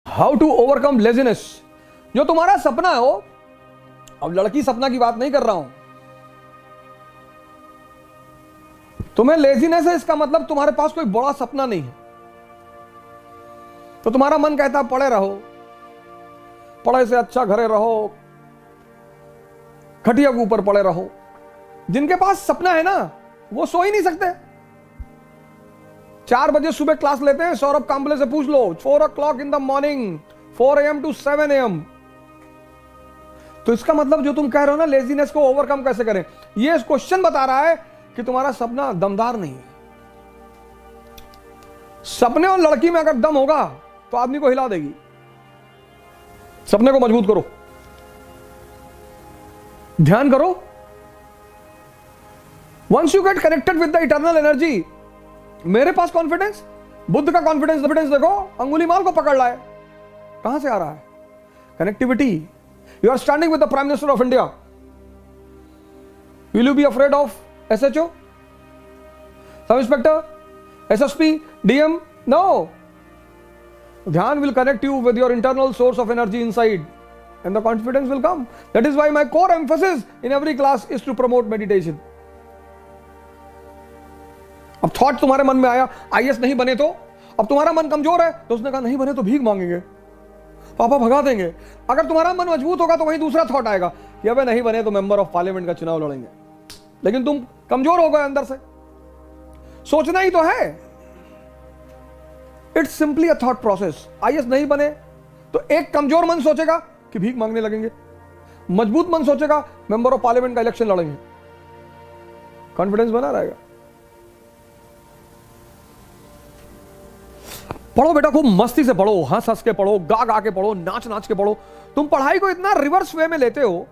How to overcome laziness. जो तुम्हारा सपना हो, अब लड़की सपना की बात नहीं कर रहा हूं, तुम्हें लेजीनेस है इसका मतलब तुम्हारे पास कोई बड़ा सपना नहीं है। तो तुम्हारा मन कहता है पढ़े रहो, पढ़े से अच्छा घरे रहो, खटिया के ऊपर पड़े रहो। जिनके पास सपना है ना वो सो ही नहीं सकते। 4 बजे सुबह क्लास लेते हैं, सौरभ कांबले से पूछ लो, 4 o'clock in the morning, 4 AM to 7 AM। तो इसका मतलब जो तुम कह रहे हो ना लेजीनेस को ओवरकम कैसे करें, ये क्वेश्चन बता रहा है कि तुम्हारा सपना दमदार नहीं है। सपने और लड़की में अगर दम होगा तो आदमी को हिला देगी। सपने को मजबूत करो, ध्यान करो। Once you get connected with the eternal energy, मेरे पास कॉन्फिडेंस, बुद्ध का कॉन्फिडेंस देखो, अंगुली माल को पकड़ रहा है। कहां से आ रहा है? Connectivity. You are standing with the prime minister of India, will you be afraid of SHO, sub inspector, SSP, DM? No. ध्यान will connect you with your internal source of energy inside and the confidence will come. That is why my core emphasis in every class is to promote meditation. अब thought तुम्हारे मन में आया IAS नहीं बने तो, अब तुम्हारा मन कमजोर है तो उसने कहा नहीं बने तो भीख मांगेंगे, पापा भगा देंगे। अगर तुम्हारा मन मजबूत होगा तो वहीं दूसरा थॉट आएगा कि अबे नहीं बने तो मेंबर ऑफ पार्लियामेंट का चुनाव लड़ेंगे। लेकिन तुम कमजोर हो गए अंदर से, सोचना ही तो है। It's simply a thought process. IAS नहीं बने तो एक कमजोर मन सोचेगा कि भीख मांगने लगेंगे, मजबूत मन सोचेगा मेंबर ऑफ पार्लियामेंट का इलेक्शन लड़ेंगे। कॉन्फिडेंस बना रहेगा। पढ़ो बेटा, खूब मस्ती से पढ़ो, हंस हंस के पढ़ो, गा गा के पढ़ो, नाच नाच के पढ़ो। तुम पढ़ाई को इतना रिवर्स वे में लेते हो।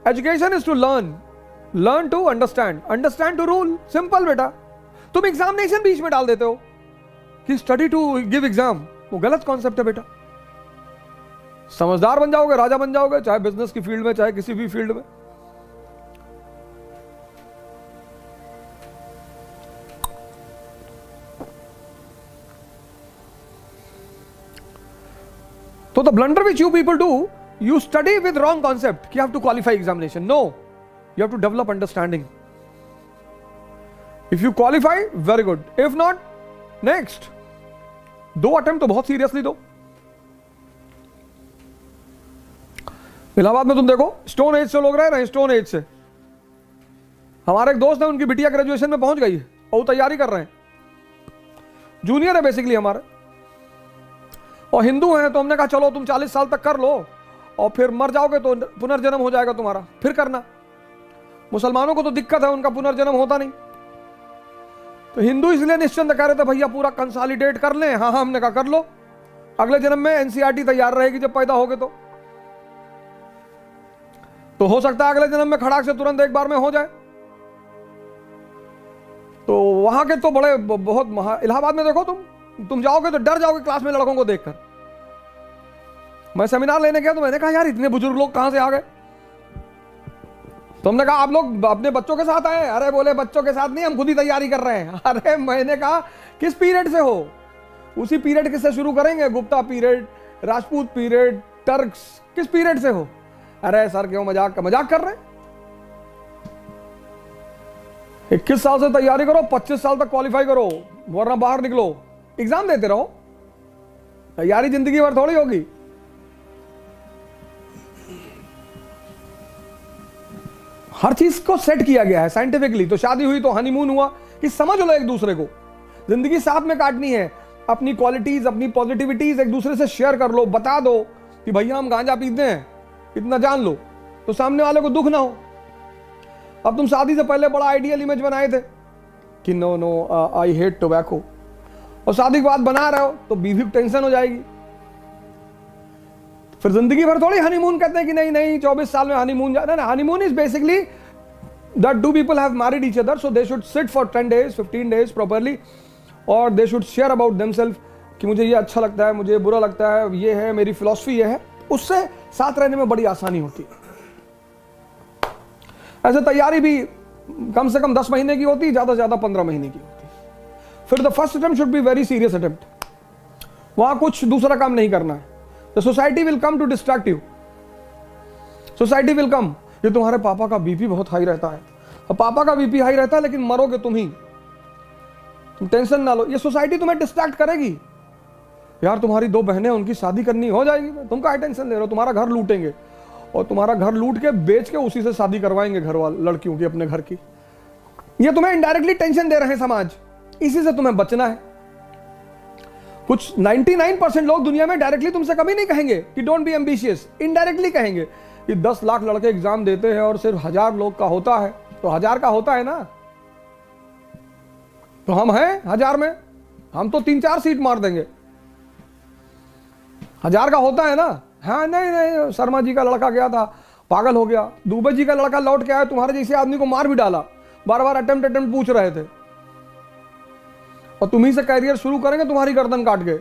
Education is to learn, learn to understand, understand to rule. Simple बेटा। तुम एग्जामिनेशन बीच में डाल देते हो कि स्टडी टू गिव एग्जाम, वो गलत कॉन्सेप्ट है बेटा। समझदार बन जाओगे, राजा बन जाओगे, चाहे बिजनेस की फील्ड में चाहे किसी भी फील्ड में। So the blunder which you people do, you study with wrong concept. You have to qualify examination. No, you have to develop understanding. If you qualify, very good. If not, next. 2 attempt तो बहुत seriously दो। इलाहाबाद में तुम देखो stone age से लोग रह रहे हैं, स्टोन एज से। हमारे एक दोस्त है, उनकी बिटिया ग्रेजुएशन में पहुंच गई है और वो तैयारी कर रहे हैं, जूनियर है बेसिकली हमारे, और हिंदू हैं। तो हमने कहा चलो तुम 40 साल तक कर लो और फिर मर जाओगे तो पुनर्जन्म हो जाएगा तुम्हारा, फिर करना। मुसलमानों को तो दिक्कत है, उनका पुनर्जन्म होता नहीं। तो हिंदू इसलिए निश्चिंत कह रहे थे भैया पूरा कंसोलिडेट कर लें। हाँ हाँ, हमने कहा कर लो, अगले जन्म में NCERT तैयार रहेगी जब पैदा होगे तो हो सकता है अगले जन्म में खड़ाक से तुरंत एक बार में हो जाए। तो वहां के तो बड़े बहुत इलाहाबाद में देखो, तुम जाओगे तो डर जाओगे क्लास में लड़कों को देखकर। मैं सेमिनार लेने गया तो मैंने कहा यार इतने बुजुर्ग लोग कहां से आ गए। तो हमने कहा आप लोग अपने बच्चों के साथ आए? अरे बोले बच्चों के साथ नहीं, हम खुद ही तैयारी कर रहे हैं। अरे मैंने कहा किस पीरियड से हो? उसी पीरियड से शुरू करेंगे, Gupta period, Rajput period, Turks, किस पीरियड से हो? अरे सर क्यों मजाक कर रहे हैं? 21 साल से तैयारी करो, 25 साल तक क्वालिफाई करो, वरना बाहर निकलो, एग्जाम देते रहो। तैयारी जिंदगी भर थोड़ी होगी। हर चीज को सेट किया गया है साइंटिफिकली। तो शादी हुई तो हनीमून हुआ कि समझ लो एक दूसरे को, जिंदगी साथ में काटनी है। अपनी क्वालिटीज, अपनी पॉजिटिविटीज एक दूसरे से शेयर कर लो, बता दो कि भैया हम गांजा पीते हैं, इतना जान लो, तो सामने वाले को दुख ना हो। अब तुम शादी से पहले बड़ा आइडियल इमेज बनाए थे कि no no I hate tobacco, और शादी के बाद बना रहे हो तो बीवी को टेंशन हो जाएगी। फिर जिंदगी भर थोड़ी हनीमून कहते हैं कि नहीं नहीं 24 साल में हनीमून जाना ना। Honeymoon is basically that 2 people have married each other, so they should sit for 10 days, 15 days properly, और they should share about themselves कि मुझे ये अच्छा लगता है, मुझे बुरा लगता है, ये है मेरी फिलॉसफी, ये है। उससे साथ रहने में बड़ी आसानी होती है। ऐसे तैयारी भी कम से कम 10 महीने की होती है, ज्यादा से ज्यादा 15 महीने की होती है। फिर the first attempt should be very serious attempt. वहां कुछ दूसरा काम नहीं करना है। The society will come to distract you, society will come. ये तुम्हारे पापा का बीपी बहुत हाई रहता है, और पापा का बीपी हाई रहता है लेकिन मरोगे तुम ही, तुम टेंशन ना लो। ये सोसाइटी तुम्हें डिस्ट्रैक्ट करेगी। यार तुम्हारी 2 बहनें, उनकी शादी करनी हो जाएगी, तुम क्या टेंशन ले रहे हो? तुम्हारा घर लूटेंगे, और तुम्हारा घर लूट के बेच के उसी से शादी करवाएंगे घर वाले, लड़कियों की, अपने घर की। ये तुम्हें इनडायरेक्टली टेंशन दे रहे हैं समाज, इसी से तुम्हें बचना है। कुछ 99% लोग दुनिया में डायरेक्टली तुमसे कभी नहीं कहेंगे कि डोंट बी एम्बिशियस, इनडायरेक्टली कहेंगे कि 10 लाख लड़के एग्जाम देते हैं और सिर्फ 1000 लोग का होता है, तो 1000 का होता है ना, तो हम हैं 1000 में, हम तो 3-4 सीट मार देंगे। 1000 का होता है ना। हाँ नहीं नहीं, शर्मा जी का लड़का गया था, पागल हो गया। दुबे जी का लड़का लौट के आया, तुम्हारे जैसे आदमी को मार भी डाला, बार बार अटेम्प्ट पूछ रहे थे, और तुम्ही से कैरियर शुरू करेंगे तुम्हारी गर्दन काट के।